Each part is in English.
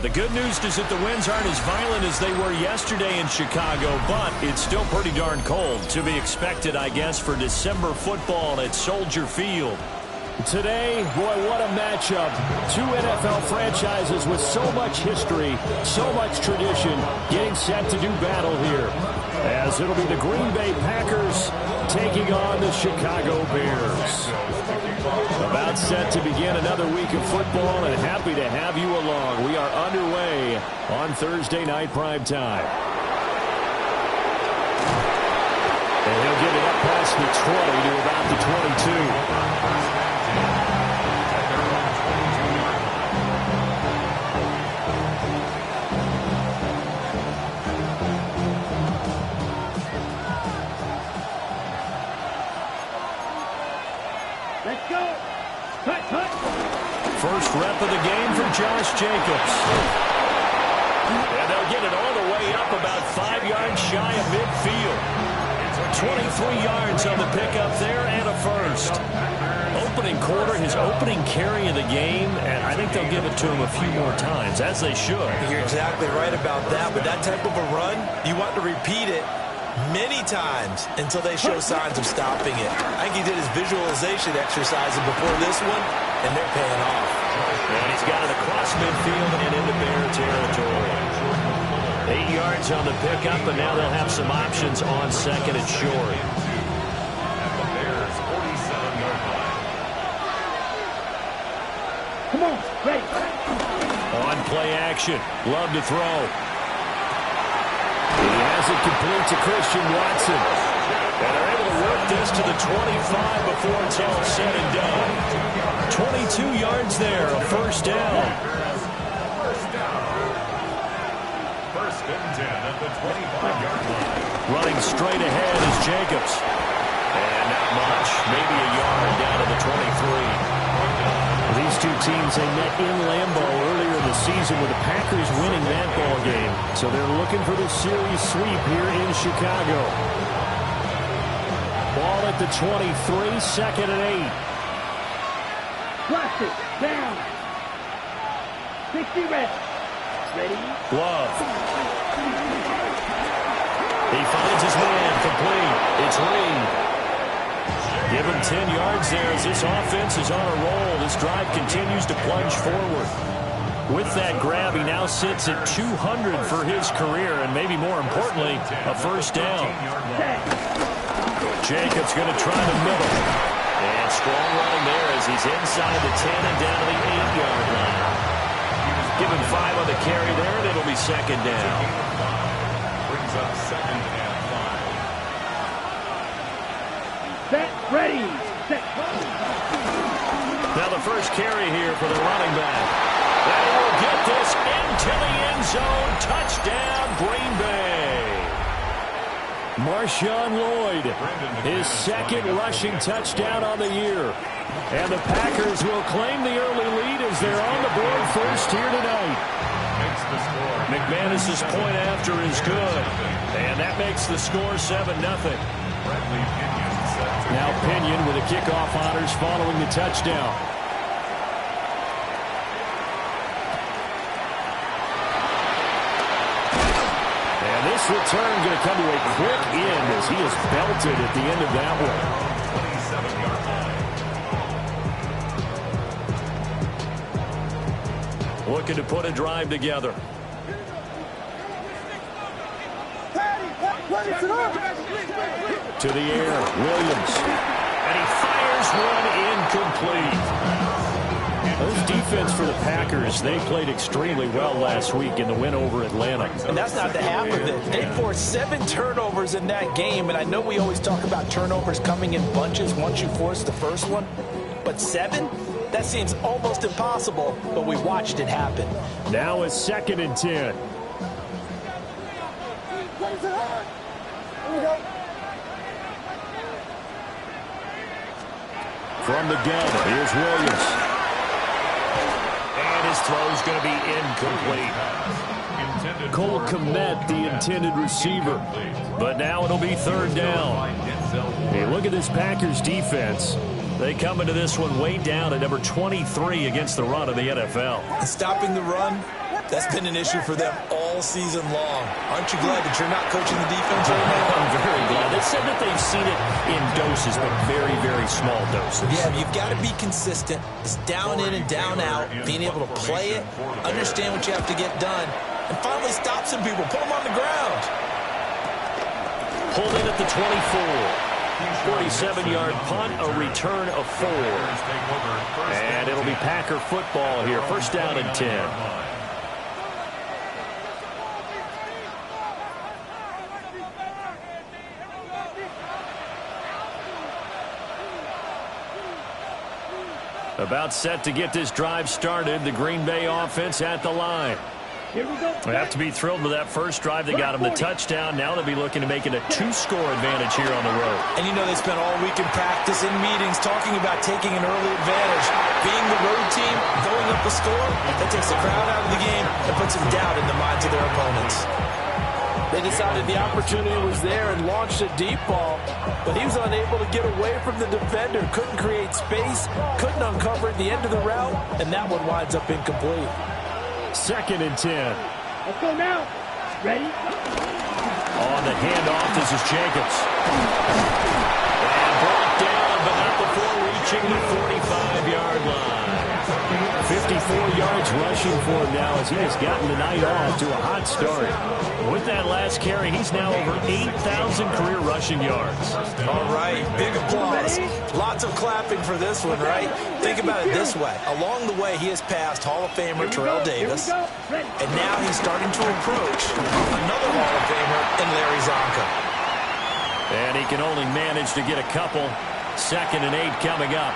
The good news is that the winds aren't as violent as they were yesterday in Chicago, but it's still pretty darn cold. To be expected, I guess, for December football at Soldier Field. Today, boy, what a matchup. Two NFL franchises with so much history, so much tradition, getting set to do battle here. As it'll be the Green Bay Packers taking on the Chicago Bears. About set to begin another week of football, and happy to have you along. We are underway on Thursday night primetime. And he'll get it up past the 20 to about the 22. Let's go. First rep of the game for Josh Jacobs. And they'll get it all the way up about 5 yards shy of midfield. 23 yards on the pickup there and a first. Opening quarter, his opening carry of the game, and I think they'll give it to him a few more times, as they should. You're exactly right about that, but that type of a run, you want to repeat it many times until they show signs of stopping it. I think he did his visualization exercises before this one, and they're paying off. And he's got it across midfield and into Bear territory. 8 yards on the pickup, and now they'll have some options on second and short. At the Bears' 47-yard line. Come on, ready. On play action, Love to throw. He has it complete to Christian Watson. And they're able to work this to the 25 before it's all said and done. 22 yards there, a first down. First and 10 at the 25-yard line. Running straight ahead is Jacobs. And not much, maybe a yard down to the 23. These two teams, they met in Lambeau earlier in the season with the Packers winning that ball game. So they're looking for the series sweep here in Chicago. Ball at the 23, second and 8. Blast it, down. 60 reps. Ready? Love. He finds his man, complete. It's Reed. Give him 10 yards there as this offense is on a roll. This drive continues to plunge forward. With that grab, he now sits at 200 for his career, and maybe more importantly, a first down. Jacobs going to try the middle. And strong running there as he's inside the 10 and down to the 8-yard line. Give him 5 on the carry there, and it'll be second down. Brings up second and 5. Set, ready, set. Now the first carry here for the running back. And he will get this into the end zone. Touchdown, Green Bay. Marshawn Lloyd, his second rushing touchdown on the year. And the Packers will claim the early lead as they're on the board first here tonight. Makes the score. McManus's point after is good. And that makes the score 7-0. Bradley Pinion set to Now Pinion with the kickoff honors following the touchdown. And this return going to come to a quick end as he is belted at the end of that one. 27-yard line. Looking to put a drive together. To the air, Williams. And he fires one incomplete. Those defense for the Packers, they played extremely well last week in the win over Atlanta. And that's not the half of it. They forced 7 turnovers in that game, and I know we always talk about turnovers coming in bunches once you force the first one, but 7? That seems almost impossible, but we watched it happen. Now it's second and 10. From the gun, here's Williams. And his throw's going to be incomplete. Cole Kmet, the intended receiver. But now it'll be third down. Hey, look at this Packers defense. They come into this one way down at number 23 against the run of the NFL. Stopping the run, That's been an issue for them all season long. Aren't you glad that you're not coaching the defense right now? I'm very glad. They said that they've seen it in doses, but very, very small doses. Yeah, you've got to be consistent. It's down in and down out, being able to play it, understand what you have to get done, and finally stop some people, put them on the ground. Pulled in at the 24. 47-yard punt, a return of 4. And it'll be Packer football here. First down and 10. About set to get this drive started. The Green Bay offense at the line. Here we go. They have to be thrilled with that first drive that got them the touchdown. Now they'll be looking to make it a 2-score advantage here on the road. And you know they spent all week in practice and meetings talking about taking an early advantage. Being the road team, going up a score, that takes the crowd out of the game and puts some doubt in the minds of their opponents. They decided the opportunity was there and launched a deep ball, but he was unable to get away from the defender, couldn't create space, couldn't uncover at the end of the route, and that one winds up incomplete. Second and 10. Let's go now. Ready? On the handoff, this is Jacobs. And brought down, but not before reaching the 45-yard line. 54 yards rushing for him now as he has gotten the night off to a hot start. With that last carry, he's now over 8,000 career rushing yards. All right, big applause. Lots of clapping for this one, right? Think about it this way. Along the way, he has passed Hall of Famer Terrell Davis, and now he's starting to approach another Hall of Famer in Larry Zonka. And he can only manage to get a couple. Second and 8 coming up.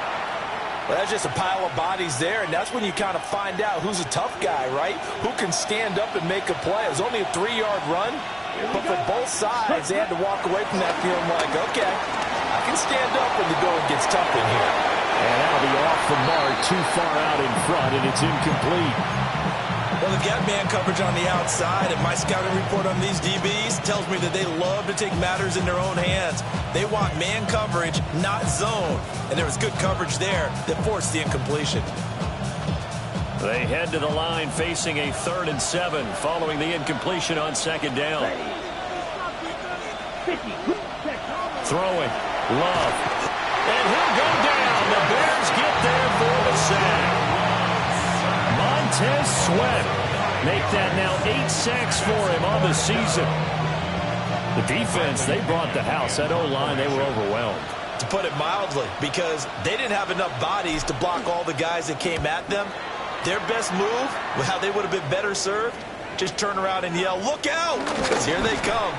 Well, that's just a pile of bodies there, and that's when you kind of find out who's a tough guy, right? Who can stand up and make a play. It was only a 3-yard run, but for both sides, they had to walk away from that feeling like, okay, I can stand up when the going gets tough in here. And that'll be off the mark, too far out in front, and it's incomplete. Well, they've got man coverage on the outside, and my scouting report on these DBs tells me that they love to take matters in their own hands. They want man coverage, not zone. And there was good coverage there that forced the incompletion. They head to the line facing a 3rd and 7 following the incompletion on second down. Throwing. Love. And he'll go down. The Bears get there for the sack. Montez Sweat make that now 8 sacks for him on the season. The defense, they brought the house. That O-line, they were overwhelmed. To put it mildly, because they didn't have enough bodies to block all the guys that came at them. Their best move, how they would have been better served, just turn around and yell, look out, because here they come.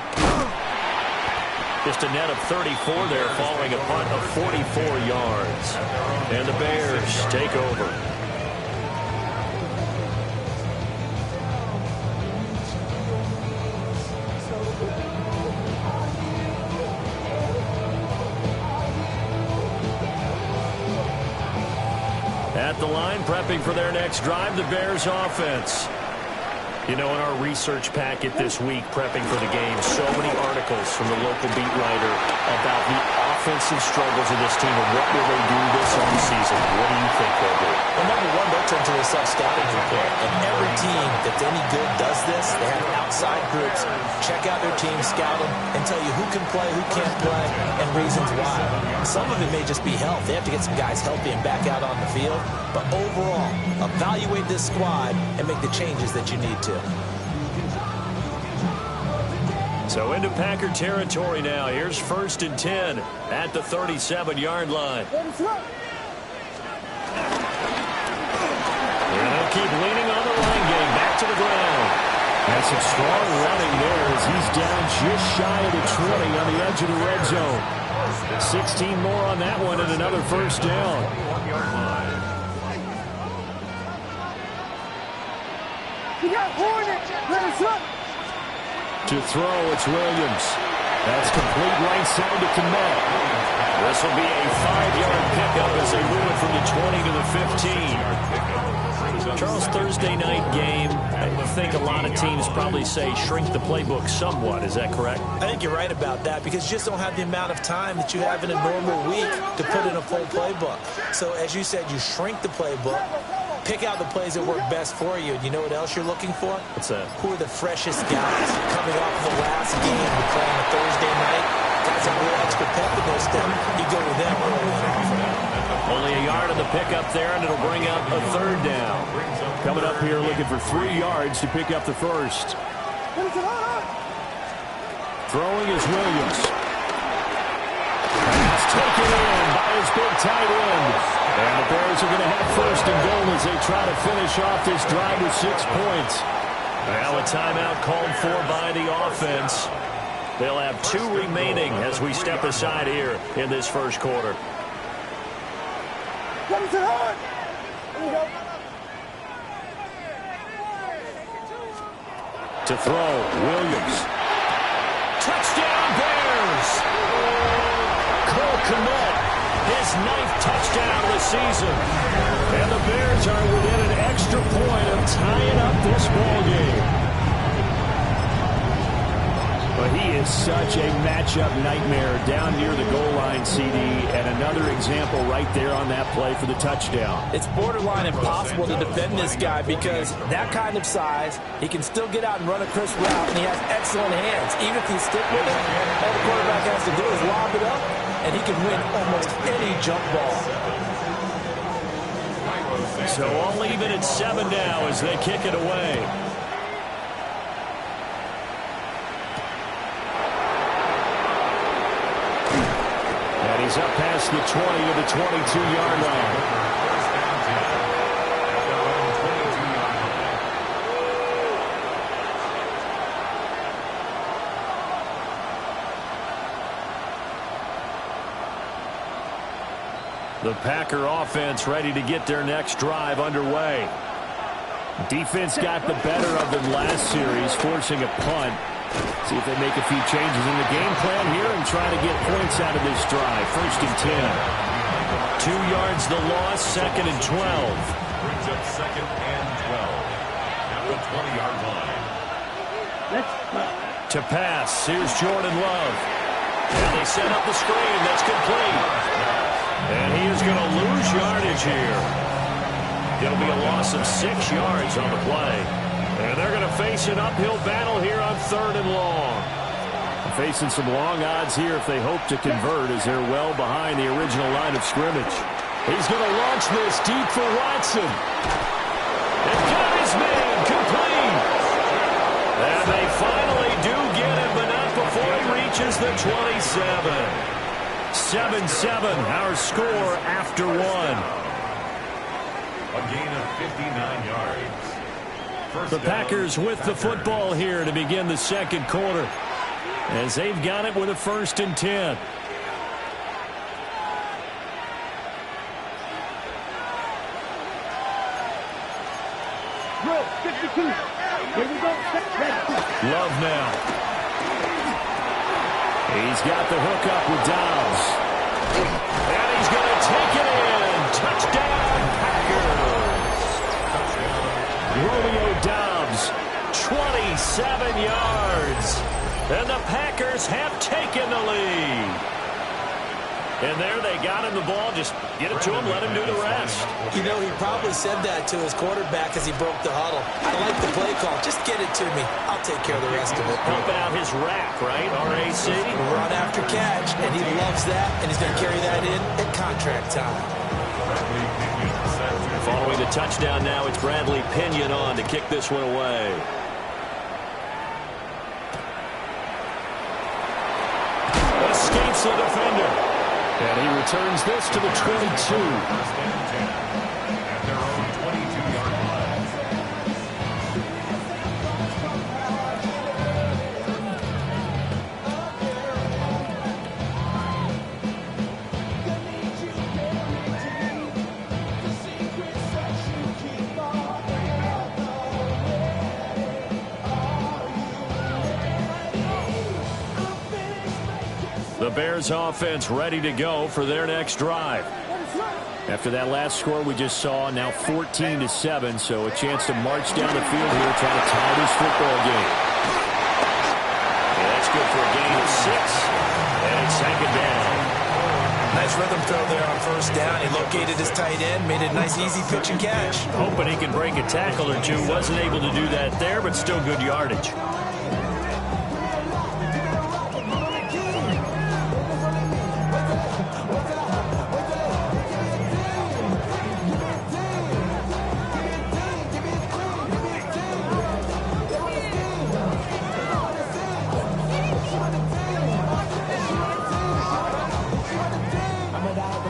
Just a net of 34 there following a punt of 44 yards. And the Bears take over. At the line, prepping for their next drive, the Bears offense. You know, in our research packet this week, prepping for the game, so many articles from the local beat writer about the offensive struggles of this team and what will they do this offseason. What do you think they'll do? Well, number one, they'll turn to their self-scouting report. And every team that's any good does this. They have outside groups, check out their team, scout them, and tell you who can play, who can't play, and reasons why. Some of it may just be health. They have to get some guys healthy and back out on the field. But overall, evaluate this squad and make the changes that you need to. So into Packer territory now. Here's 1st and 10 at the 37-yard line. And they'll keep leaning on the line game. Back to the ground. That's some strong running there as he's down just shy of the 20 on the edge of the red zone. 16 more on that one and another first down. You got Hornet. Let us up. To throw, it's Williams. That's complete right side to Kmet. This will be a 5-yard pickup as they move it from the 20 to the 15. Charles, Thursday night game, I think a lot of teams probably say shrink the playbook somewhat. Is that correct? I think you're right about that because you just don't have the amount of time that you have in a normal week to put in a full playbook. So as you said, you shrink the playbook, Pick out the plays that work best for you. And you know what else you're looking for? What's that? Who are the freshest guys coming off of the last game we play on a Thursday night? Guys have a little extra pep in their step. You go with them early and often. Only a yard on the pickup there, and it'll bring up a third down. Coming up here looking for 3 yards to pick up the first. Throwing is Williams. Pass taken in by his big tight end. And the Bears are going to have first and goal as they try to finish off this drive with 6 points. Now a timeout called for by the offense. They'll have 2 remaining as we step aside here in this first quarter. To throw, Williams. Touchdown, Bears! Cole Kmet, his 9th touchdown of the season. And the Bears are within an extra point of tying up this ball game. But he is such a matchup nightmare down near the goal line, CD, and another example right there on that play for the touchdown. It's borderline impossible to defend this guy because that kind of size, he can still get out and run a crisp route, and he has excellent hands. Even if you stick with it, all the quarterback has to do is lob it up, and he can win almost any jump ball. So all even at 7 now as they kick it away. He's up past the 20 to the 22-yard line. The Packer offense ready to get their next drive underway. Defense got the better of them last series, forcing a punt. See if they make a few changes in the game plan here and try to get points out of this drive. First and 10. 2 yards the loss, second and 12. Brings up second and 12. At the 20-yard line. To pass, here's Jordan Love. And they set up the screen. That's complete. And he is going to lose yardage here. It'll be a loss of 6 yards on the play. And they're going to face an uphill battle here on 3rd and long. Facing some long odds here if they hope to convert as they're well behind the original line of scrimmage. He's going to launch this deep for Watson. And got his man complete. And they finally do get him, but not before he reaches the 27. 7-7, our score after 1. A gain of 59 yards. The Packers with the football here to begin the second quarter as they've got it with a 1st and 10. Love now. He's got the hook up with Dobbs. And he's going to take it in. Touchdown, Packers. Romeo Dobbs, 27 yards. And the Packers have taken the lead. And there they got him the ball. Just get it to him, let him do the rest. You know, he probably said that to his quarterback as he broke the huddle. I like the play call. Just get it to me. I'll take care of the rest of it. Helping out his rack, right? RAC. Run after catch, and he loves that, and he's going to carry that in at contract time. Following the touchdown now, it's Bradley Pinion on to kick this one away. Escapes the defender. And he returns this to the 22. At their own 22-yard line. The Bears offense ready to go for their next drive. After that last score we just saw, now 14-7, so a chance to march down the field here, try to tie this football game. Yeah, that's good for a gain of 6, and it's second down. Nice rhythm throw there on first down. He located his tight end, made it a nice, easy pitch and catch. Hoping he can break a tackle or two. Wasn't able to do that there, but still good yardage.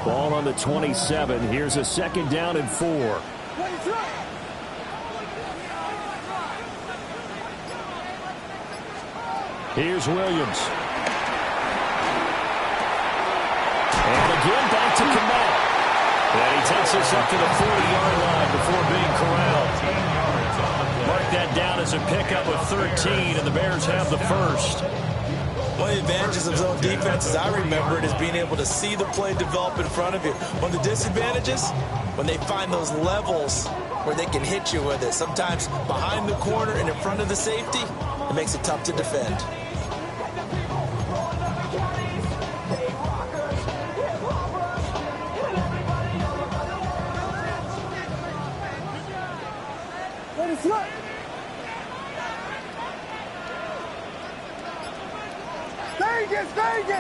Ball on the 27. Here's a 2nd down and 4. Here's Williams. And again, back to Komet. And he takes us up to the 40-yard line before being corralled. Mark that down as a pickup of 13, and the Bears have the first. One of the advantages of zone defense, as I remember it, is being able to see the play develop in front of you. One of the disadvantages, when they find those levels where they can hit you with it. Sometimes behind the corner and in front of the safety, it makes it tough to defend. Vegas!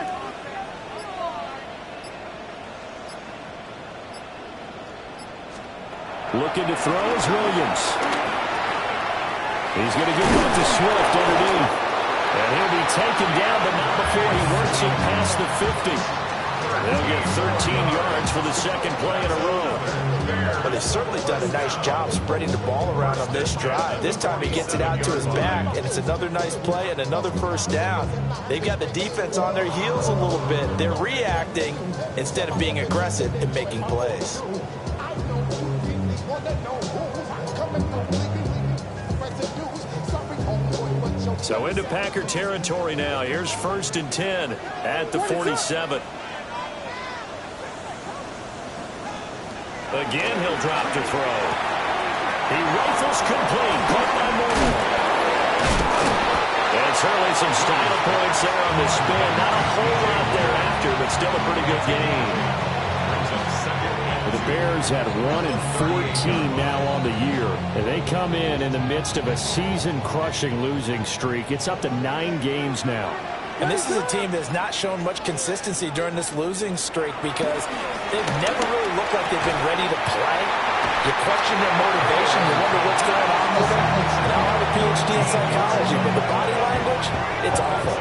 Looking to throw is Williams. He's going to give one to Swift underneath. And he'll be taken down, but not before he works it past the 50. They'll get 13 yards for the 2nd play in a row. But they've certainly done a nice job spreading the ball around on this drive. This time he gets it out to his back, and it's another nice play and another first down. They've got the defense on their heels a little bit. They're reacting instead of being aggressive and making plays. So into Packer territory now. Here's 1st and 10 at the 47. Again, he'll drop to throw. He rifles complete. Caught by Moore. And certainly some style points there on the spin. Not a whole lot thereafter, but still a pretty good game. The Bears had 1-14 now on the year. And they come in the midst of a season-crushing losing streak. It's up to 9 games now. And this is a team that's not shown much consistency during this losing streak because they've never really looked like they've been ready to play. You question their motivation. You wonder what's going on with them. And I have a PhD in psychology, but the body language, it's awful.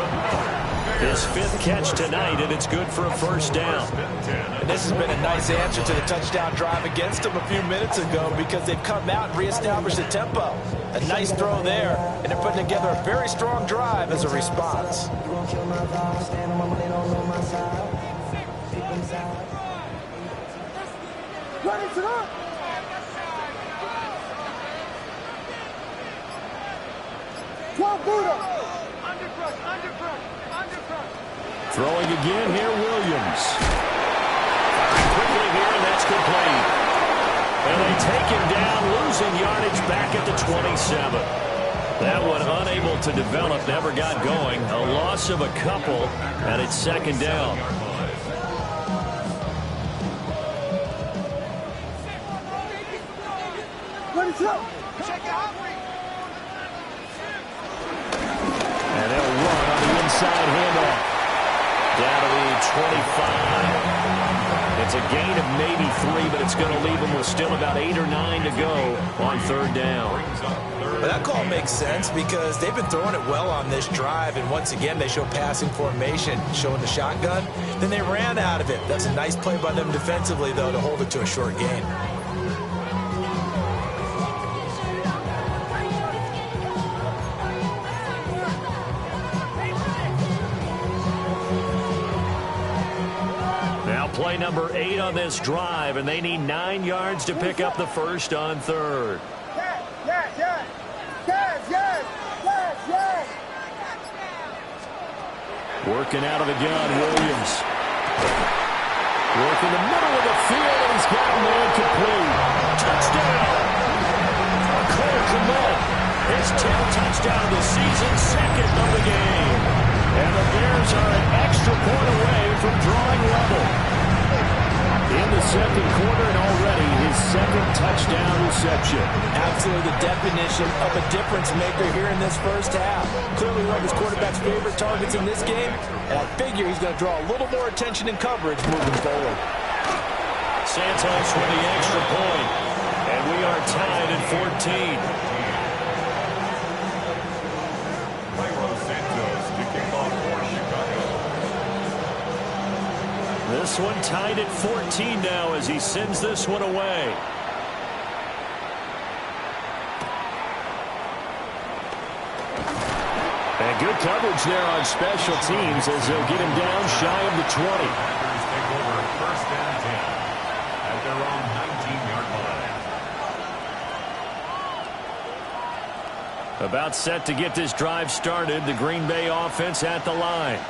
His 5th catch tonight, and it's good for a first down. And this has been a nice answer to the touchdown drive against them a few minutes ago because they've come out and reestablished the tempo. A nice throw there, and they're putting together a very strong drive as a response. Throwing again here, Williams. Quickly here, and that's complete. And they take him down, losing yardage back at the 27. That one unable to develop, never got going. A loss of a couple, and it's 2nd down. And they'll run on the inside handoff. Down to the 25. It's a gain of maybe 3, but it's going to leave them with still about 8 or 9 to go on 3rd down. But that call makes sense because they've been throwing it well on this drive, and once again they show passing formation, showing the shotgun. Then they ran out of it. That's a nice play by them defensively, though, to hold it to a short gain. Play number 8 on this drive, and they need 9 yards to pick up the first on 3rd. Working out of the gun, Williams. Working the middle of the field, and he's got a man complete. Touchdown! Cole Komet, his 10th touchdown of the season, 2nd of the game. And the Bears are an extra point away from drawing level. second quarter, and already his second touchdown reception. Absolutely the definition of a difference maker here in this first half. Clearly one of his quarterback's favorite targets in this game, and I figure he's going to draw a little more attention and coverage moving forward. Santos with the extra point, and we are tied at 14. This one tied at 14 now as he sends this one away. And good coverage there on special teams as they'll get him down shy of the 20. Take over first and 10 at their own 19-yard line. About set to get this drive started. The Green Bay offense at the line.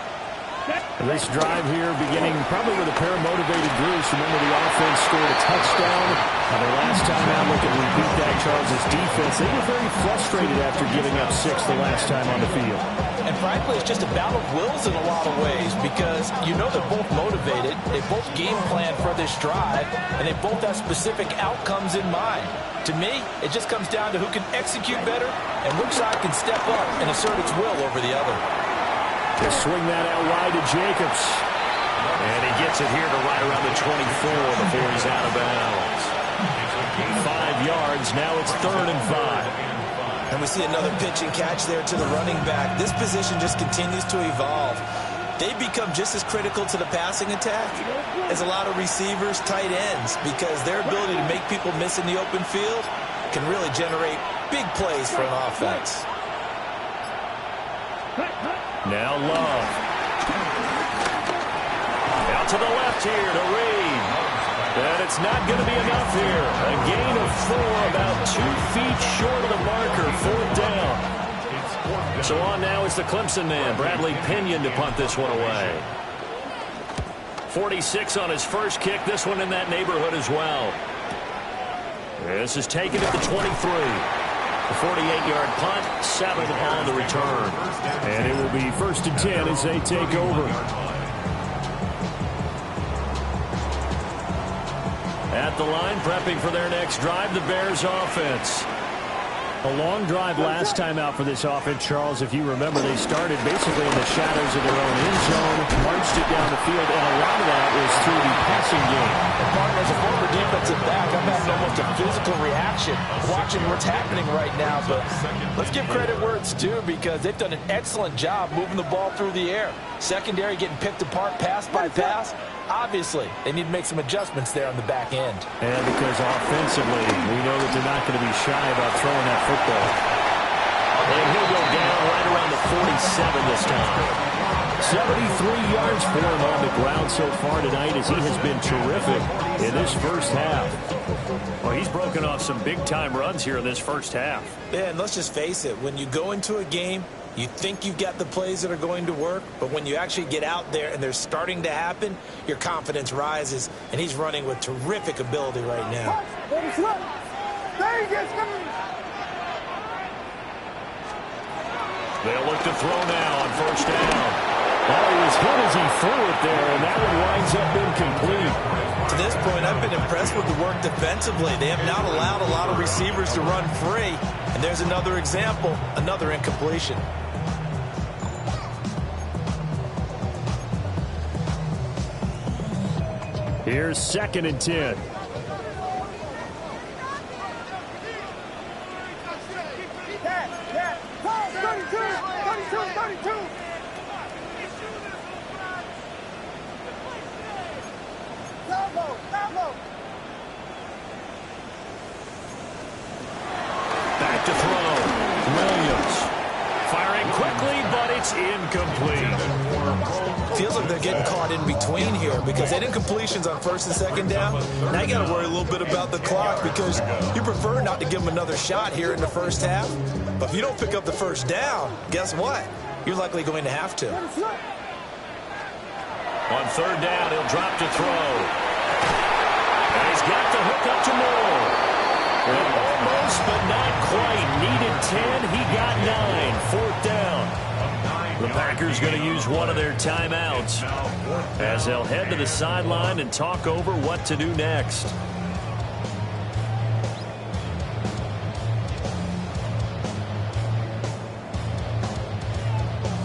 This drive here beginning probably with a pair of motivated Bruce. Remember, the offense scored a touchdown. And the last time out, look at repeat that, Charles' defense. They were very frustrated after giving up 6 the last time on the field. And frankly, it's just a battle of wills in a lot of ways because you know they're both motivated. They both game plan for this drive, and they both have specific outcomes in mind. To me, it just comes down to who can execute better and which side can step up and assert its will over the other. They swing that out wide to Jacobs. And he gets it here to right around the 24 before he's out of bounds. 5 yards. Now it's 3rd and 5. And we see another pitch and catch there to the running back. This position just continues to evolve. They become just as critical to the passing attack as a lot of receivers, tight ends, because their ability to make people miss in the open field can really generate big plays for an offense. Now Love. Out to the left here to Reed. And it's not going to be enough here. A gain of 4, about 2 feet short of the marker. 4th down. So on now is the Clemson man, Bradley Pinion, to punt this one away. 46 on his first kick. This one in that neighborhood as well. This is taken at the 23. The 48-yard punt, 7 on the return. And it will be 1st and 10 as they take over. At the line, prepping for their next drive, the Bears offense. A long drive last time out for this offense, Charles. If you remember, they started basically in the shadows of their own end zone, marched it down the field, and a lot of that was through the passing game. And partner, as a former defensive back, I'm having almost a physical reaction watching what's happening right now. But let's give credit where it's due because they've done an excellent job moving the ball through the air. Secondary getting picked apart pass by pass. Obviously, they need to make some adjustments there on the back end. And because offensively, we know that they're not going to be shy about throwing that football. And he'll go down right around the 47 this time. 73 yards for him on the ground so far tonight as he has been terrific in this first half. Well, he's broken off some big-time runs here in this first half. Yeah, and let's just face it. When you go into a game, you think you've got the plays that are going to work, but when you actually get out there and they're starting to happen, your confidence rises, and he's running with terrific ability right now. They'll look to throw now on 1st down. Oh, he was hit as he threw it there, and that one winds up incomplete. To this point, I've been impressed with the work defensively. They have not allowed a lot of receivers to run free, and there's another example, another incompletion. Here's 2nd and 10. Back to throw. Williams firing quickly, but it's incomplete. Feels like they're getting caught in between here because they did incompletions on 1st and 2nd down. Now you got to worry a little bit about the clock because you prefer not to give them another shot here in the first half. But if you don't pick up the 1st down, guess what? You're likely going to have to. On 3rd down, he'll drop to throw. And he's got the hook up to Moore. And almost, but not quite. Needed 10. He got 9. 4th down. The Packers going to use one of their timeouts as they'll head to the sideline and talk over what to do next.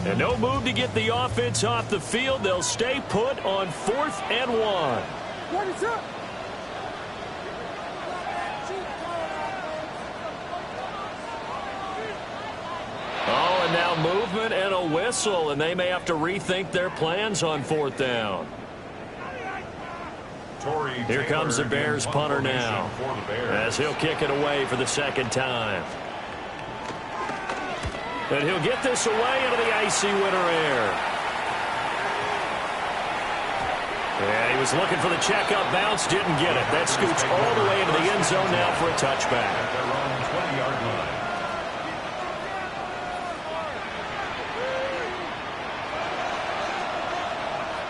And no move to get the offense off the field. They'll stay put on 4th and 1. Oh, and now movement and a whistle, and they may have to rethink their plans on 4th down. Here comes the Bears punter now, as he'll kick it away for the 2nd time. And he'll get this away into the icy winter air. Yeah, he was looking for the checkup bounce, didn't get it. That scoots all the way into the end zone now for a touchback. At their own 20-yard line.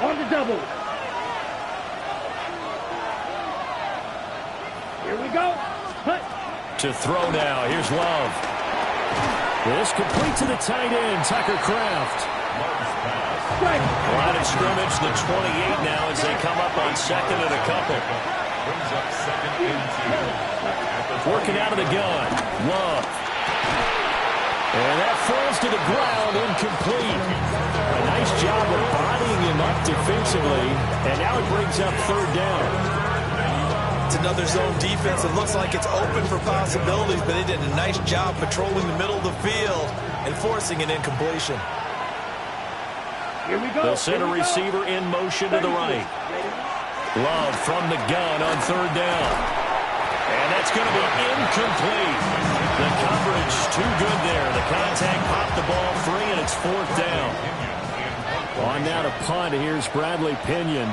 On the double. Here we go. Hut. To throw now. Here's Love. This complete to the tight end, Tucker Kraft. Line of scrimmage, the 28 now as they come up on 2nd and a couple. Brings up 2nd and 2. Working out of the gun. Love. And that falls to the ground, incomplete. A nice job of bodying him up defensively, and now it brings up 3rd down. It's another zone defense. It looks like it's open for possibilities, but they did a nice job patrolling the middle of the field and forcing an incompletion. Here we go. They'll send a receiver in motion to the right. Love from the gun on 3rd down. And that's going to be incomplete. The coverage too good there. The contact popped the ball free, and it's 4th down. On now to punt, here's Bradley Pinion.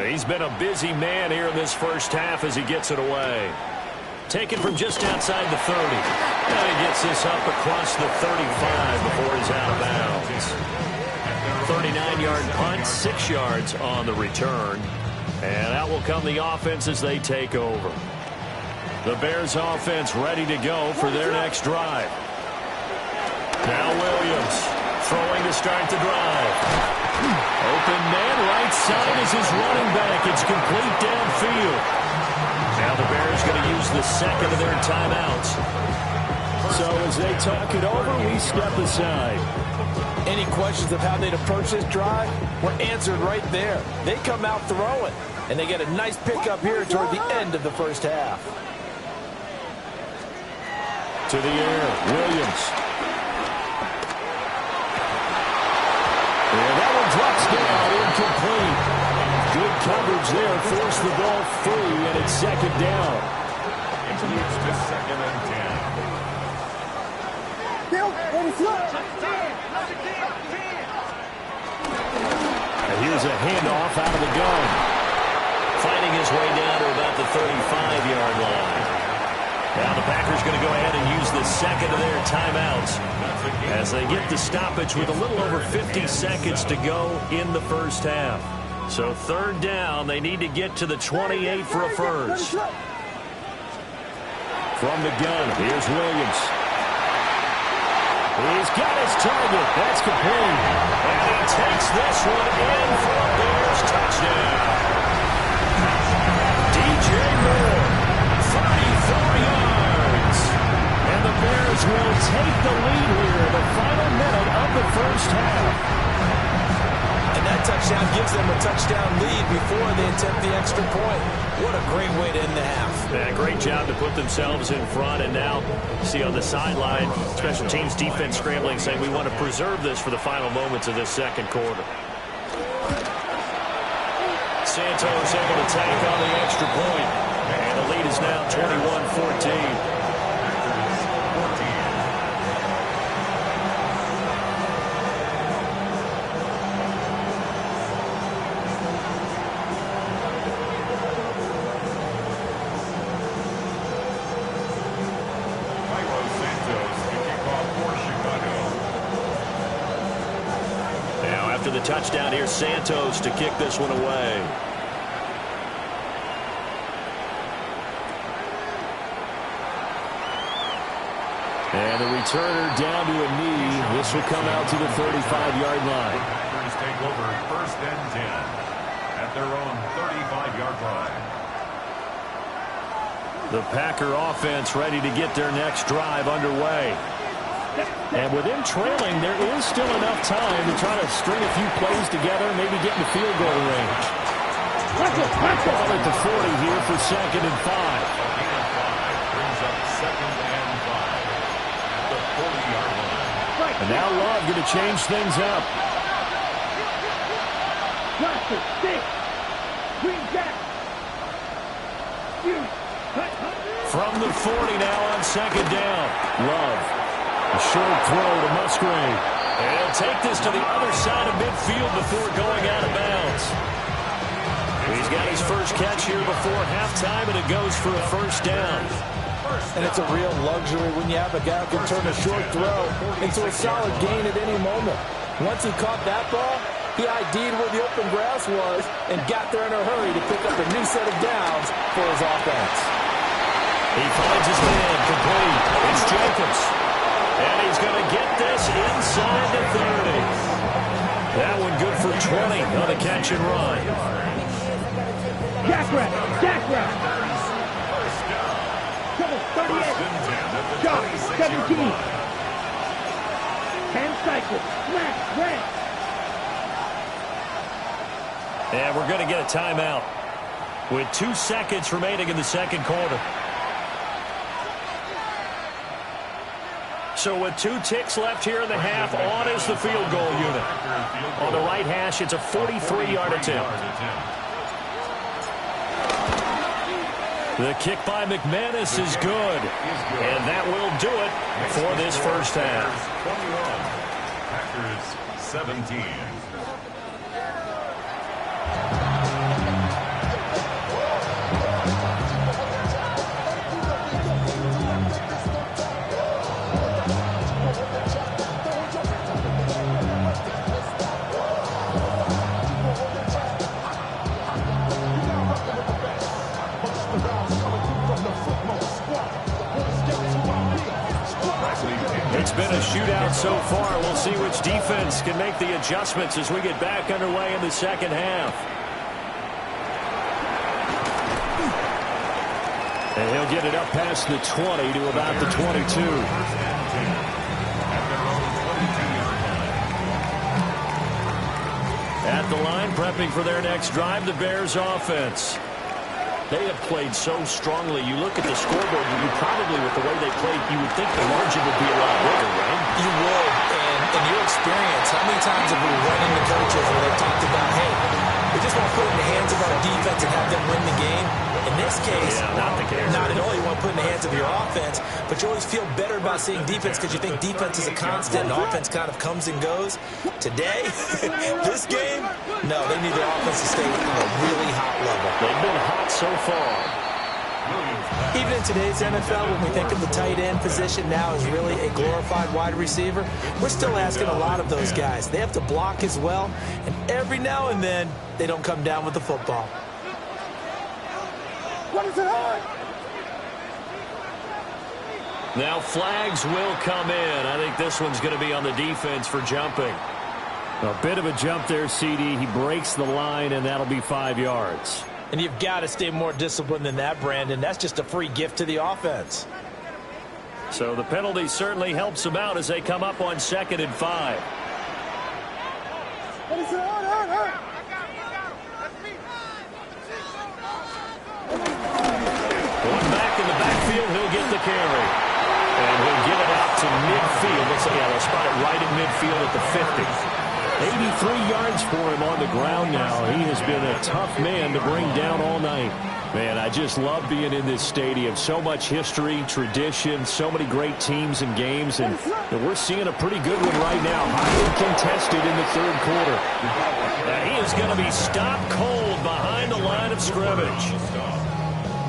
He's been a busy man here in this first half as he gets it away. Taken from just outside the 30. Now he gets this up across the 35 before he's out of bounds. 39-yard punt, 6 yards on the return. And out will come the offense as they take over. The Bears offense ready to go for their next drive. Now Williams throwing to start the drive. Open man, right side is his running back. It's complete downfield. Now the Bears going to use the 2nd of their timeouts. So as they talk it over, we step aside. Any questions of how they'd approach this drive were answered right there. They come out throwing, and they get a nice pickup here toward the end of the first half. To the air, Williams. And that one drops down, incomplete. Good coverage there, forced the ball free, and it's 2nd down. It leads to 2nd and 10. Bill, ready, flip. And here's a handoff out of the gun. Fighting his way down to about the 35-yard line. Now the Packers going to go ahead and use the 2nd of their timeouts as they get the stoppage with a little over 50 seconds to go in the first half. So 3rd down, they need to get to the 28 for a first. From the gun, here's Williams. He's got his target. That's complete. And he takes this one in for a Bears touchdown. DJ Moore, 34 yards. And the Bears will take the lead here in the final minute of the first half. And that touchdown gives them a touchdown lead before they attempt the extra point. What a great way to end the half. Yeah, great job to put themselves in front. And now, see on the sideline, special teams defense scrambling, saying we want to preserve this for the final moments of this 2nd quarter. Santos able to take on the extra point. And the lead is now 21-14. After the touchdown, here's Santos to kick this one away. And the returner down to a knee. This will come out to the 35-yard line. Packers take over 1st and 10 at their own 35-yard line. The Packer offense ready to get their next drive underway. And with them trailing, there is still enough time to try to string a few plays together, maybe get in the field goal range. Ball at the 40 here for 2nd and 5. Brings up 2nd and 5 at the 40-yard line. And now Love going to change things up. Blaster, stick, green jack. From the 40 now on 2nd down. Love. A short throw to Musgrave. And he'll take this to the other side of midfield before going out of bounds. He's got his first catch here before halftime, and it goes for a 1st down. And it's a real luxury when you have a guy who can turn a short throw into a solid gain at any moment. Once he caught that ball, he ID'd where the open grass was and got there in a hurry to pick up a new set of downs for his offense. He finds his man complete. It's Jacobs. And he's going to get this inside the 30. That one good for 20 on the catch and run. Jackrack, Jackrack. Trouble, 38. Jump, 17. 10 cycles, smash, red. And we're going to get a timeout with 2 seconds remaining in the 2nd quarter. So with 2 ticks left here in the half, on is the field goal unit. On the right hash, it's a 43-yard attempt. The kick by McManus is good. And that will do it for this first half. 21, Packers 17. It's been a shootout so far. We'll see which defense can make the adjustments as we get back underway in the 2nd half. And he'll get it up past the 20 to about the 22. At the line, prepping for their next drive, the Bears offense. They have played so strongly. You look at the scoreboard, you probably, with the way they played, you would think the margin would be a lot bigger, right? You would, and in your experience, how many times have we run into coaches where they've talked about, hey, we just want to put it in the hands of our defense and have them win the game? In this case, not at all. You want to put it in the hands of your offense, but you always feel better about seeing defense because you think defense is a constant and offense kind of comes and goes. Today, this game, no, they need their offense to stay on a really hot level. They've been hot so far. Even in today's NFL, when we think of the tight end position now as really a glorified wide receiver, we're still asking a lot of those guys. They have to block as well, and every now and then, they don't come down with the football. What is it on? Now flags will come in. I think this one's going to be on the defense for jumping. A bit of a jump there, CD. He breaks the line, and that'll be 5 yards. And you've got to stay more disciplined than that, Brandon. That's just a free gift to the offense. So the penalty certainly helps them out as they come up on 2nd and 5. What is it on? Going back in the backfield, he'll get the carry. And he'll give it out to midfield. Looks like they'll spot it right in midfield at the 50. 83 yards for him on the ground now. He has been a tough man to bring down all night. Man, I just love being in this stadium. So much history, tradition, so many great teams and games, and we're seeing a pretty good one right now. Highly contested in the 3rd quarter. He is going to be stopped cold behind the line of scrimmage.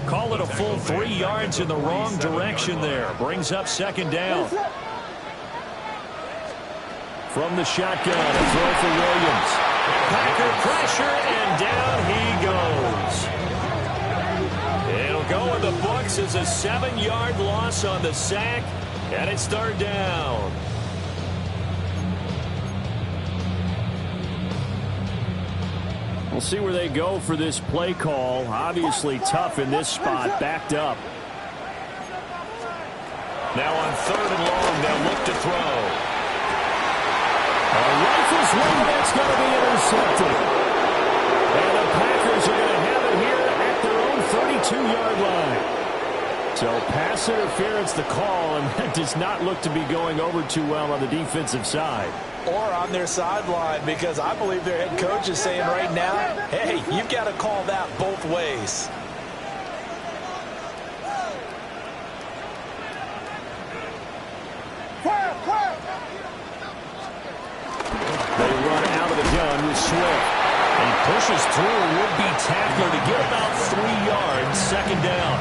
Call it a full 3 yards in the wrong direction there. Brings up 2nd down. From the shotgun, a throw for Williams. Packer pressure, and down he goes. It'll go in the books as a 7-yard loss on the sack. And it's third down. We'll see where they go for this play call. Obviously tough in this spot, backed up. Now on third and long, they'll look to throw. A rifle's one that's going to be intercepted. And the Packers are going to have it here at their own 32-yard line. So pass interference the call, and that does not look to be going over too well on the defensive side. Or on their sideline, because I believe their head coach is saying right now, hey, you've got to call that both ways. They run out of the gun with Swift. And he pushes through a would-be tackler to get about 3 yards, second down.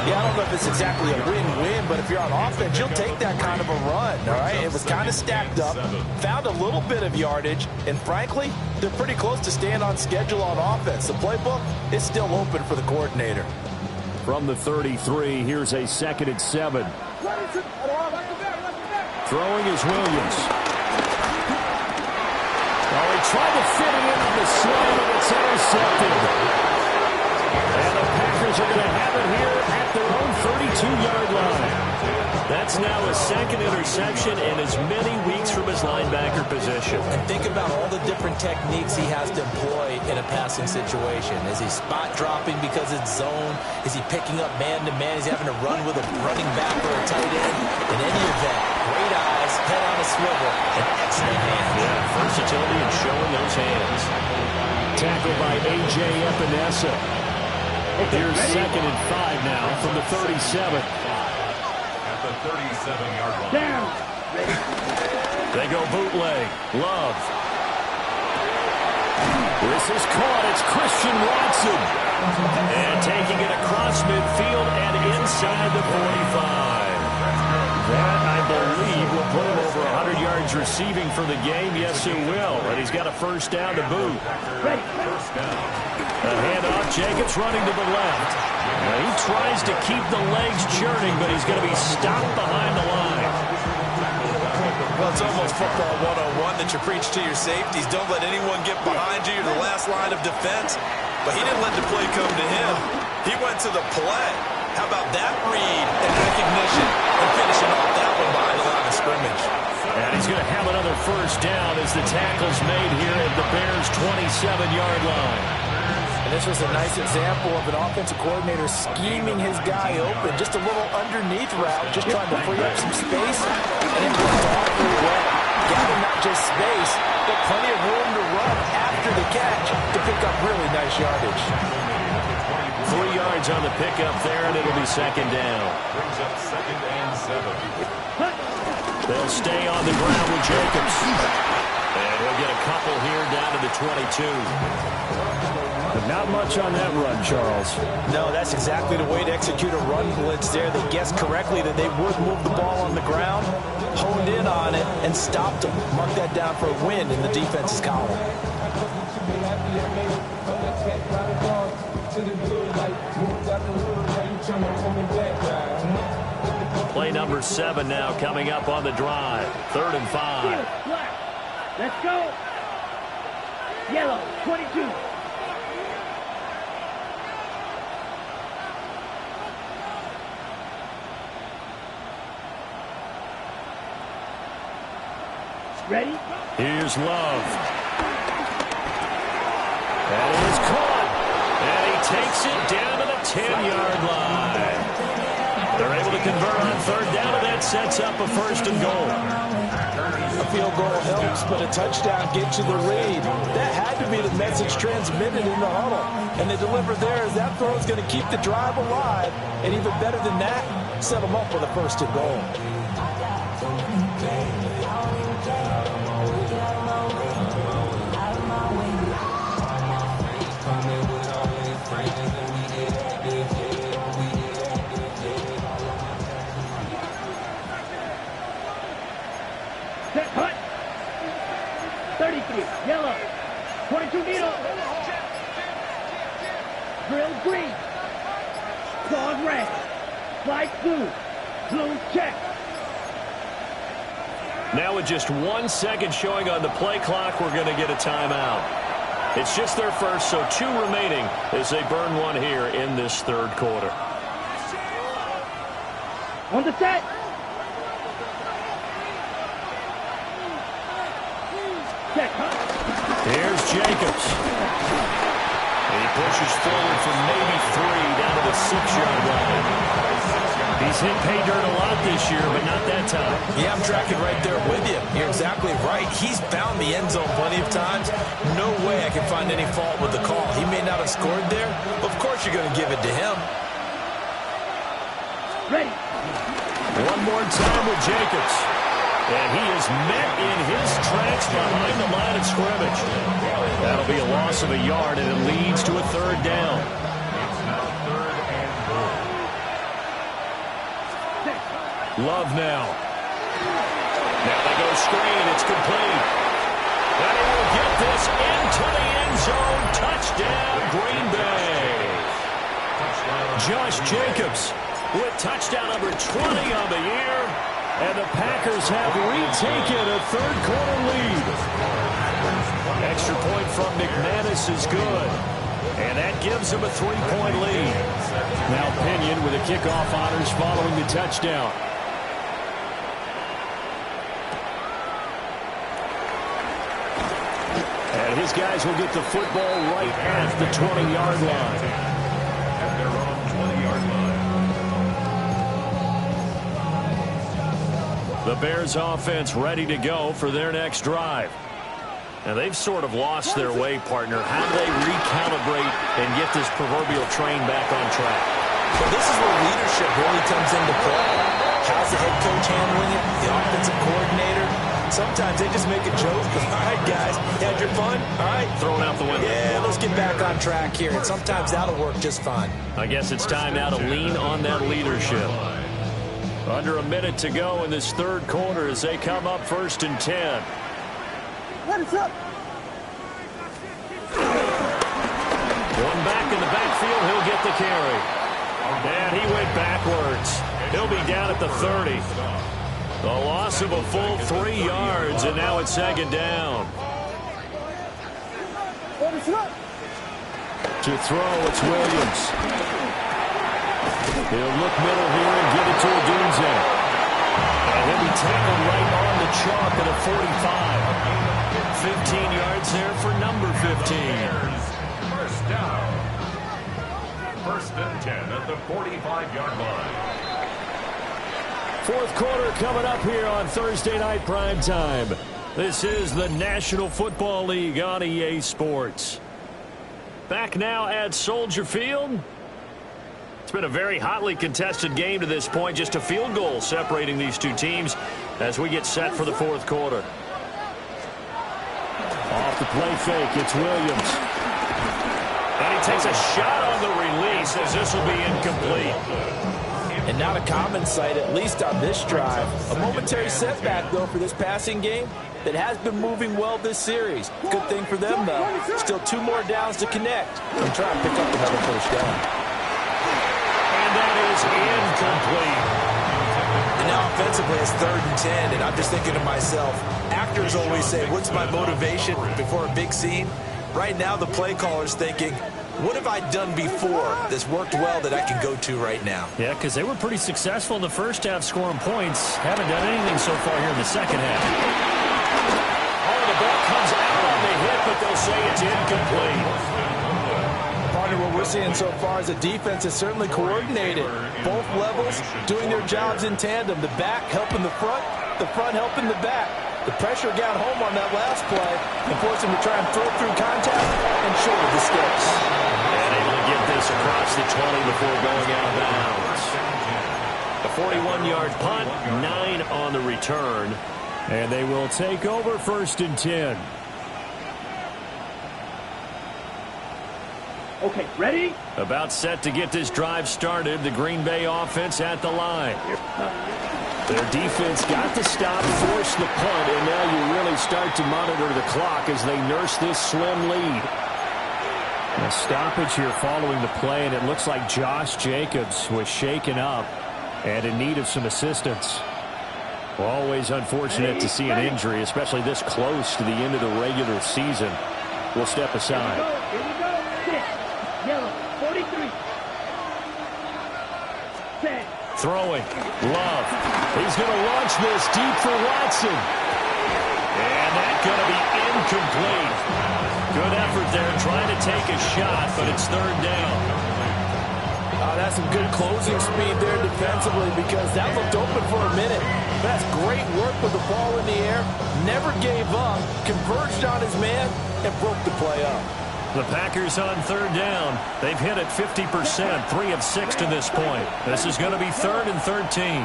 Yeah, I don't know if it's exactly a win-win, but if you're on offense, you'll take that kind of a run, all right? It was kind of stacked up, found a little bit of yardage, and frankly, they're pretty close to staying on schedule on offense. The playbook is still open for the coordinator. From the 33, here's a 2nd and 7. Throwing is Williams. Oh, he tried to fit it in on the slam, and it's intercepted. And the Packers are going to have it here at their own 32-yard line. That's now a 2nd interception in as many weeks from his linebacker position. And think about all the different techniques he has to employ in a passing situation. Is he spot dropping because it's zone? Is he picking up man-to-man? Is he having to run with a running back or a tight end? In any event, great eyes, head on a swivel, and excellent hands. Yeah, versatility and showing those hands. Tackled by A.J. Epinesa. Here's 2nd and 5 now from the 37. At the 37-yard line. Down. They go bootleg. Love. This is caught. It's Christian Watson. And taking it across midfield and inside the 45. That, I believe, will put him over 100 yards receiving for the game. Yes, it will. And he's got a first down to boot. First down. A handoff. Jacobs running to the left. Now he tries to keep the legs churning, but he's going to be stopped behind the line. Well, it's almost football 101 that you preach to your safeties. Don't let anyone get behind you. You're the last line of defense. But he didn't let the play come to him. He went to the play. How about that read and recognition and finishing off that one behind the line of scrimmage? And he's going to have another first down as the tackle's made here at the Bears' 27-yard line. And this was a nice example of an offensive coordinator scheming his guy open. Just a little underneath route, just trying to free up some space. And it worked all pretty well. Gathering not just space, but plenty of room to run after the catch to pick up really nice yardage. 3 yards on the pickup there, and it'll be second down. Brings up 2nd and 7. They'll stay on the ground with Jacobs. And he'll get a couple here down to the 22. But not much on that run, Charles. No, that's exactly the way to execute a run blitz there. They guessed correctly that they would move the ball on the ground, honed in on it, and stopped them. Mark that down for a win in the defense's column. Play number 7 now coming up on the drive. 3rd and 5. Let's go. Yellow, 22. Ready? Here's Love. That is caught. And he takes it down to the 10-yard line. They're able to convert on 3rd down, and that sets up a 1st and goal. A field goal helps, but a touchdown gets you the read. That had to be the message transmitted in the huddle. And they delivered there as that throw is going to keep the drive alive. And even better than that, set them up with a 1st and goal. Set, cut. 33, yellow. 22 needle. Drill green. Claws red. Slide blue. Blue check. Now with just 1 second showing on the play clock, we're going to get a timeout. It's just their first, so 2 remaining as they burn one here in this third quarter. On the set. Set, huh? Here's Jacobs. He pushes forward for maybe 3 down to the 6-yard line. He's hit pay dirt a lot this year, but not that time. Yeah, I'm tracking right there with you. You're exactly right. He's found the end zone plenty of times. No way I can find any fault with the call. He may not have scored there. Of course you're going to give it to him. Ready. One more time with Jacobs. And he is met in his tracks behind the line of scrimmage. That'll be a loss of a yard, and it leads to a 3rd down. Love now. Now they go screen. It's complete. And he will get this into the end zone. Touchdown, Green Bay. Josh Jacobs with touchdown number 20 on the year. And the Packers have retaken a third-quarter lead. Extra point from McManus is good. And that gives them a 3-point lead. Now Pinion with the kickoff honors following the touchdown. And his guys will get the football right at the 20-yard line. At their own 20-yard line. The Bears offense ready to go for their next drive. And they've sort of lost their way, partner. How do they recalibrate and get this proverbial train back on track? Well, this is where leadership really comes into play. How's the head coach handling it? The offensive coordinator? Sometimes they just make a joke. All right, guys, you had your fun? All right. Throwing out the window. Yeah, let's get back on track here. And sometimes that'll work just fine. I guess it's time now to lean on that leadership. Under a minute to go in this third quarter as they come up 1st and 10. Let us up. One back in the backfield. He'll get the carry. And he went backwards. He'll be down at the 30. The loss of a full 3 yards, and now it's 2nd down. To throw, it's Williams. He'll look middle here and give it to Odunze. And he'll be tackled right on the chalk at a 45. 15 yards there for number 15. First down. 1st and 10 at the 45-yard line. Fourth quarter coming up here on Thursday Night Primetime. This is the National Football League on EA Sports. Back now at Soldier Field. It's been a very hotly contested game to this point. Just a field goal separating these two teams as we get set for the fourth quarter. Off the play fake, it's Williams. And he takes a shot on the release as this will be incomplete. And not a common sight, at least on this drive. A momentary setback, though, for this passing game that has been moving well this series. Good thing for them, though. Still 2 more downs to connect and try and pick up another first down. And that is incomplete. And now offensively, it's 3rd and 10, and I'm just thinking to myself, actors always say, what's my motivation before a big scene? Right now, the play caller's thinking, what have I done before that's worked well that I can go to right now? Yeah, because they were pretty successful in the first half scoring points. Haven't done anything so far here in the second half. Oh, the ball comes out on the hit, but they'll say it's incomplete. Partner, what we're seeing so far is the defense is certainly coordinated. Both levels doing their jobs in tandem. The back helping the front helping the back. The pressure got home on that last play and forced him to try and throw through contact and shoulder the sticks. And able to get this across the 20 before going out of bounds. A 41-yard punt, 9 on the return. And they will take over 1st and 10. Okay, ready? About set to get this drive started. The Green Bay offense at the line. Their defense got the stop, forced the punt, and now you really start to monitor the clock as they nurse this slim lead. A stoppage here following the play, and it looks like Josh Jacobs was shaken up and in need of some assistance. Always unfortunate to see an injury, especially this close to the end of the regular season. We'll step aside. Here we go. Sit. Yellow. 43. Set. Throwing. Love. He's going to launch this deep for Watson. And that's going to be incomplete. Good effort there trying to take a shot, but it's third down. That's some good closing speed there defensively because that looked open for a minute. That's great work with the ball in the air. Never gave up, converged on his man, and broke the play up. The Packers on third down. They've hit it 50%, 3 of 6 to this point. This is going to be 3rd and 13.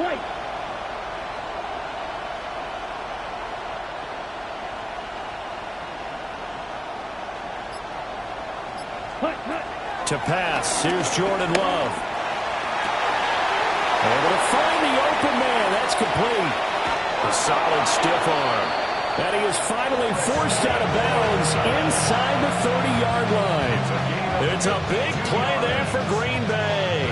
White. To pass, here's Jordan Love. Able to find the open man. That's complete. A solid stiff arm. And he is finally forced out of bounds inside the 30-yard line. It's a big play there for Green Bay.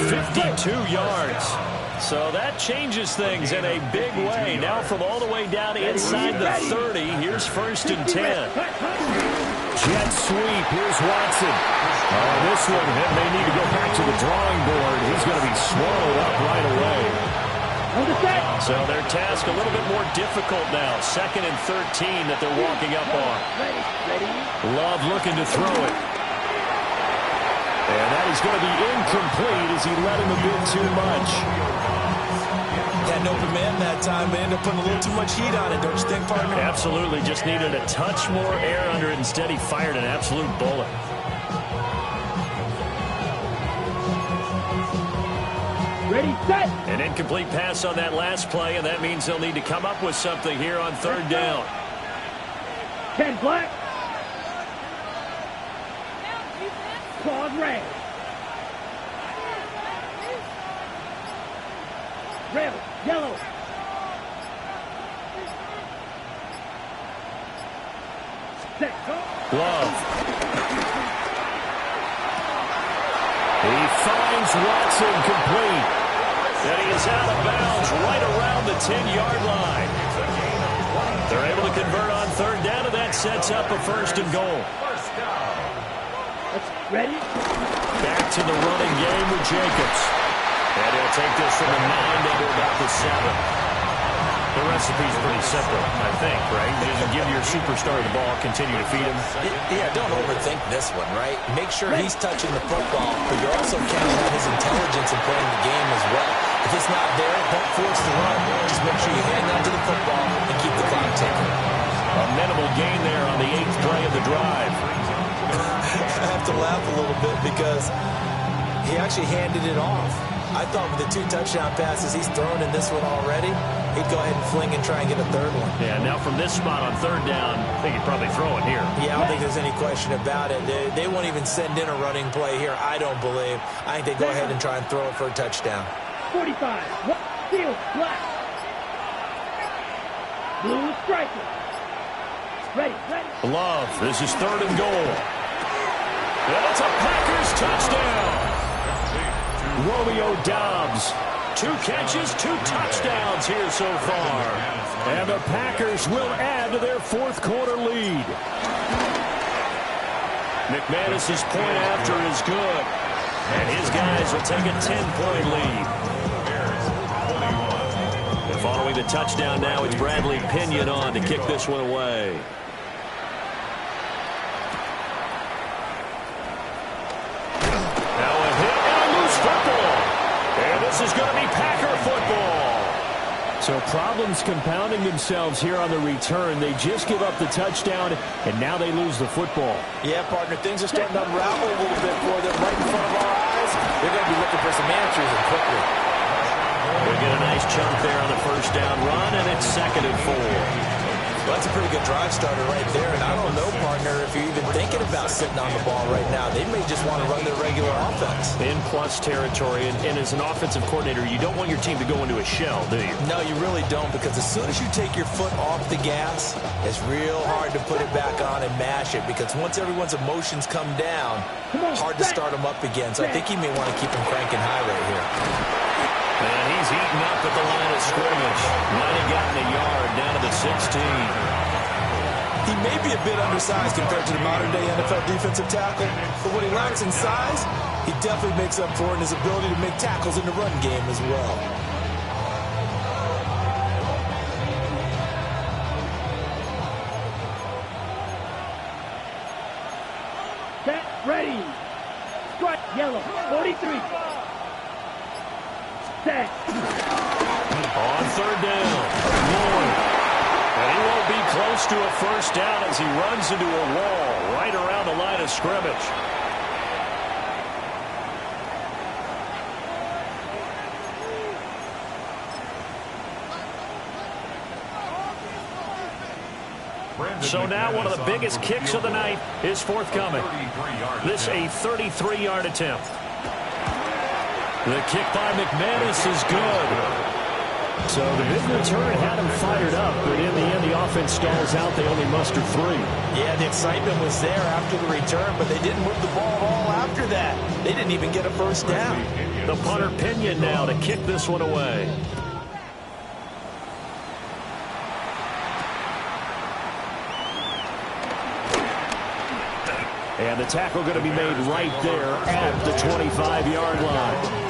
52 yards. So that changes things in a big way. Now from all the way down inside the 30, here's 1st and 10. Jet sweep. Here's Watson. This one, they need to go back to the drawing board. He's going to be swallowed up right away. So their task a little bit more difficult now. 2nd and 13 that they're walking up on. Love looking to throw it. And that is going to be incomplete as he let him a bit too much. Had an open man that time, but ended up putting a little too much heat on it, don't you think, partner? Absolutely. Just needed a touch more air under it. Instead, he fired an absolute bullet. Ready, set. An incomplete pass on that last play, and that means they'll need to come up with something here on third down. 10 black. Claws red. Red, yellow. Set, go. Love. He finds Watson complete. And he is out of bounds right around the 10-yard line. They're able to convert on third down, and that sets up a 1st and goal. Ready? Back to the running game with Jacobs. And he'll take this from the 9 down to about the 7. The recipe's pretty simple, I think, right? You just give your superstar the ball, continue to feed him. Yeah, don't overthink this one, right? Make sure he's touching the football, but you're also counting on his intelligence in playing the game as well. If it's not there, don't force the run. Just make sure you hang on to the football and keep the clock ticking. A minimal gain there on the 8th play of the drive. I have to laugh a little bit because he actually handed it off. I thought with the 2 touchdown passes he's thrown in this one already, he'd go ahead and fling and try and get a 3rd one. Yeah, now from this spot on third down, I think he'd probably throw it here. Yeah, I don't think there's any question about it. They won't even send in a running play here, I don't believe. I think they go ahead and try and throw it for a touchdown. 45. Field, black. Blue striker. Ready. Love, this is 3rd and goal. And it's a Packers touchdown. Romeo Doubs, 2 catches, 2 touchdowns here so far. And the Packers will add to their 4th quarter lead. McManus's point after is good. And his guys will take a 10-point lead. And following the touchdown now, it's Bradley Pinion on to kick this one away. This is going to be Packer football. So problems compounding themselves here on the return. They just give up the touchdown, and now they lose the football. Yeah, partner, things are starting to unravel a little bit for them right in front of our eyes. They're going to be looking for some answers and quickly. They get a nice chunk there on the 1st down run, and it's 2nd and 4. Well, that's a pretty good drive starter right there. And I don't know, partner, if you're even thinking about sitting on the ball right now. They may just want to run their regular offense. In plus territory, and as an offensive coordinator, you don't want your team to go into a shell, do you? No, you really don't, because as soon as you take your foot off the gas, it's real hard to put it back on and mash it, because once everyone's emotions come down, hard to start them up again. So I think he may want to keep them cranking high right here. And he's eaten up at the line of scrimmage. Might have gotten a yard down to the 16. He may be a bit undersized compared to the modern-day NFL defensive tackle, but what he lacks in size, he definitely makes up for in his ability to make tackles in the run game as well. Set, ready. Strike, yellow, 43. Set. On third down, Lloyd. And he won't be close to a first down as he runs into a wall right around the line of scrimmage. So now one of the biggest kicks of the night is forthcoming. This a 33-yard attempt. The kick by McManus is good. So the big return had him fired up, but in the end the offense stalls out. They only muster 3. Yeah, the excitement was there after the return, but they didn't move the ball at all after that. They didn't even get a first down. The punter Pinion now to kick this one away. And the tackle going to be made right there at the 25-yard line.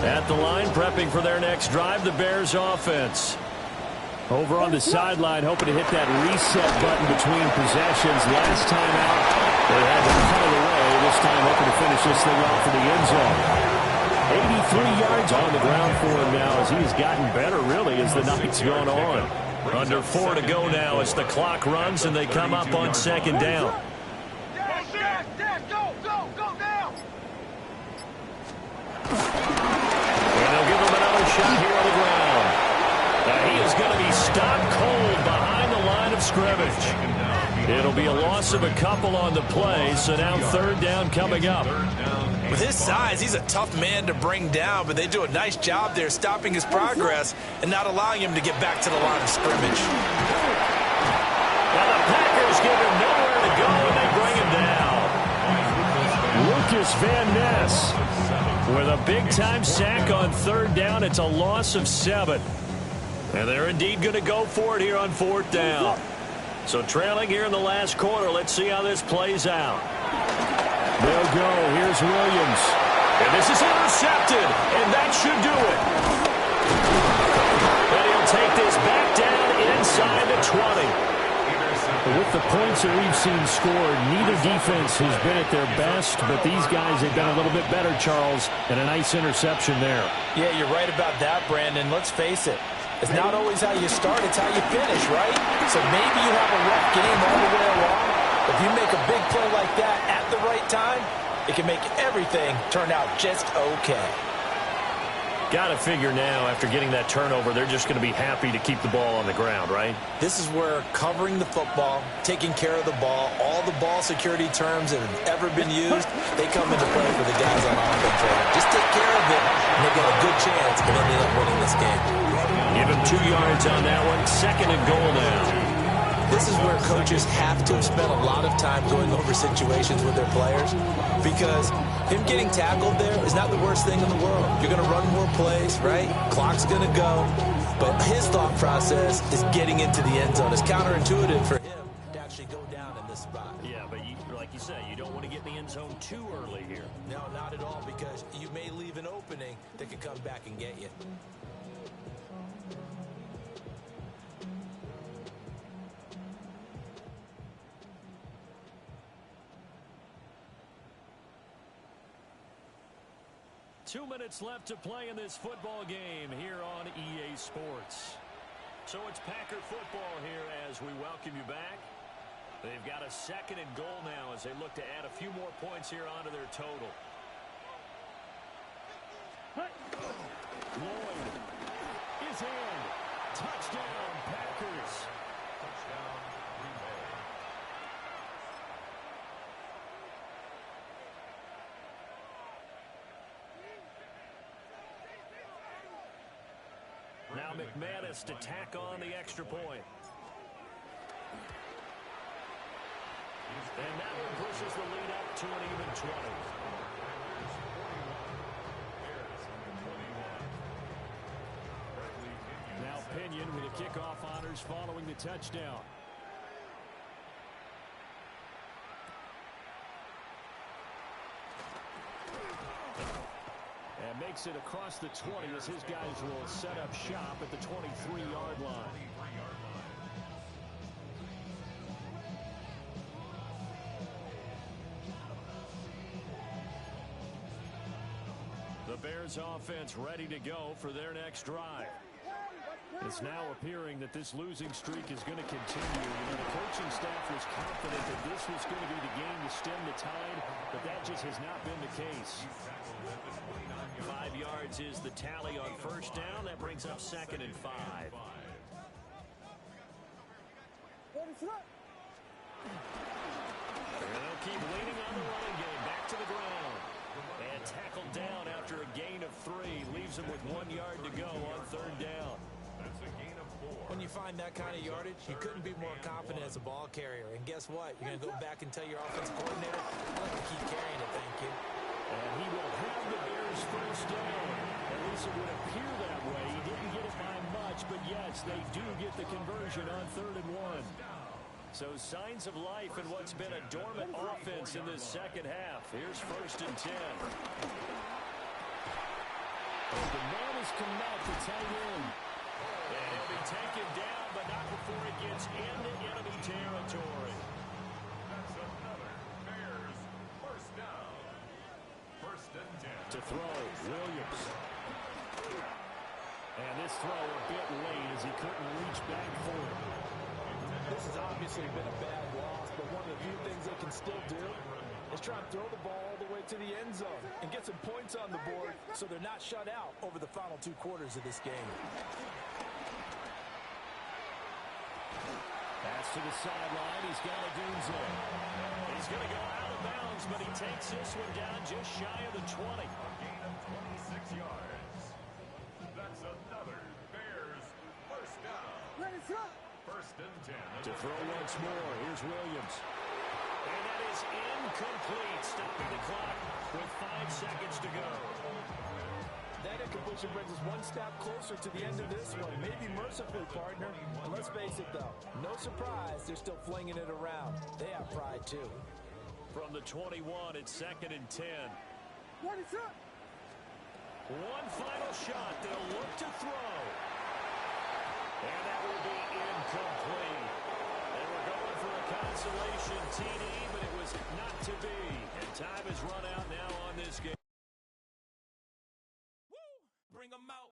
At the line, prepping for their next drive, the Bears offense. Over on the sideline, hoping to hit that reset button between possessions. Last time out, they had to cut it away. This time, hoping to finish this thing off for the end zone. 83 yards on the ground for him now as he's gotten better, really, as the night's gone on. Under 4 to go now as the clock runs and they come up on second down. And they'll give him another shot here on the ground. He is going to be stopped cold behind the line of scrimmage. It'll be a loss of a couple on the play, so now third down coming up. With his size, he's a tough man to bring down, but they do a nice job there stopping his progress and not allowing him to get back to the line of scrimmage. Now the Packers give him nowhere to go, and they bring him down. Lucas Van Ness with a big-time sack on third down. It's a loss of 7. And they're indeed going to go for it here on fourth down. So trailing here in the last quarter. Let's see how this plays out. They'll go. Here's Williams. And this is intercepted. And that should do it. And he'll take this back down inside the 20. With the points that we've seen scored, neither defense has been at their best, but these guys have been a little bit better, Charles, and a nice interception there. Yeah, you're right about that, Brandon. Let's face it. It's not always how you start, it's how you finish, right? So maybe you have a rough game all the way along. If you make a big play like that at the right time, it can make everything turn out just okay. Got to figure now, after getting that turnover, they're just going to be happy to keep the ball on the ground, right? This is where covering the football, taking care of the ball, all the ball security terms that have ever been used, they come into play for the guys on offense. Right? Just take care of it, and they've got a good chance of ending up winning this game. Give him 2 yards on that one. Second and goal now. This is where coaches have to have spent a lot of time going over situations with their players, because him getting tackled there is not the worst thing in the world. You're going to run more plays, right? Clock's going to go. But his thought process is getting into the end zone. It's counterintuitive for him to actually go down in this spot. Yeah, but like you say, you don't want to get in the end zone too early here. No, not at all, because you may leave an opening that could come back and get you. Two minutes left to play in this football game here on EA Sports. So it's Packer football here as we welcome you back. They've got a second and goal now as they look to add a few more points here onto their total. Lloyd is in. Touchdown, Packers. Touchdown, Green Bay. Now McManus to tack on the extra point. And that one pushes the lead up to an even 20. Now Pinion with the kickoff honors following the touchdown. And makes it across the 20 as his guys will set up shop at the 23-yard line. The Bears offense ready to go for their next drive. It's now appearing that this losing streak is going to continue. The coaching staff was confident that this was going to be the game to stem the tide, but that just has not been the case. 5 yards is the tally on first down. That brings up 2nd and 5. And they'll keep leaning on the running game. Back to the ground. And tackled down after a gain of 3. Leaves him with 1 yard to go on 3rd down. That's a gain of 4. When you find that kind of yardage, you couldn't be more confident as a ball carrier. And guess what? You're going to go back and tell your offensive coordinator, I'd like to keep carrying it, thank you. And he will have the Bears first down. At least it would appear that way. He didn't get it by much, but yes, they do get the conversion on 3rd and 1. So signs of life in what's been a dormant offense in this second half. Here's 1st and 10. The man has come out to tight end. And he'll be taken down, but not before he gets into enemy territory. That's another Bears first down. 1st and 10. To throw, Williams. And this throw a bit late as he couldn't reach back for it. This has obviously been a bad loss, but one of the few things they can still do is try and throw the ball all the way to the end zone and get some points on the board so they're not shut out over the final 2 quarters of this game. Pass to the sideline. He's got a Dunzo. He's going to go out of bounds, but he takes this one down just shy of the 20. A gain of 26 yards. That's another Bears first down. 1st and 10. To throw once more. Here's Williams. And that is incomplete. Stopping the clock with 5 seconds to go. That incompletion brings us 1 step closer to the end of this one. Maybe mercifully, partner. And let's face it, though. No surprise, they're still flinging it around. They have pride, too. From the 21, it's 2nd and 10. One final shot. They'll look to throw. And that will be incomplete. They were going for a consolation TD, but it was not to be. And time has run out now on this game. Woo! Bring them out.